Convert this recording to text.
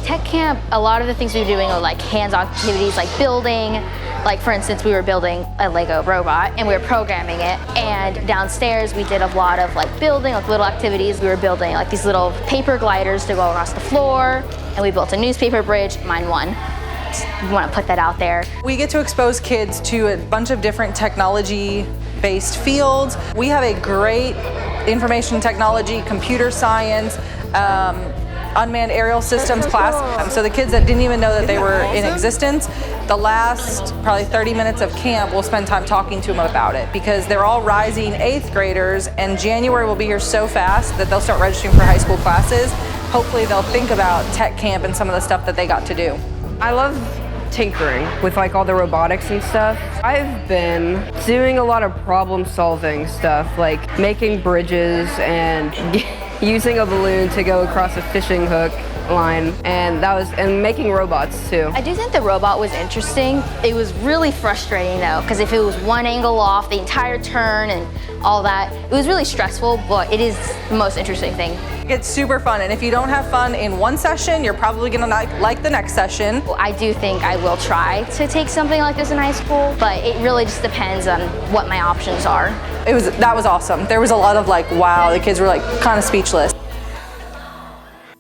Tech Camp, a lot of the things we were doing are like hands-on activities like building. Like for instance, we were building a Lego robot and we were programming it. And downstairs we did a lot of like building, like little activities. We were building like these little paper gliders to go across the floor. And we built a newspaper bridge, mine won. We want to put that out there. We get to expose kids to a bunch of different technology-based fields. We have a great information technology, computer science, unmanned aerial systems class. So the kids that didn't even know that they were in existence, the last probably 30 minutes of camp, we'll spend time talking to them about it because they're all rising 8th graders and January will be here so fast that they'll start registering for high school classes. Hopefully they'll think about Tech Camp and some of the stuff that they got to do. I love tinkering with like all the robotics and stuff. I've been doing a lot of problem solving stuff like making bridges and using a balloon to go across a fishing hook line, and making robots too. I do think the robot was interesting. It was really frustrating though, because if it was one angle off the entire turn and all that, it was really stressful, but it is the most interesting thing. It's super fun, and if you don't have fun in one session, you're probably gonna like the next session. I do think I will try to take something like this in high school, but it really just depends on what my options are. That was awesome. There was a lot of like, wow, the kids were like kind of speechless.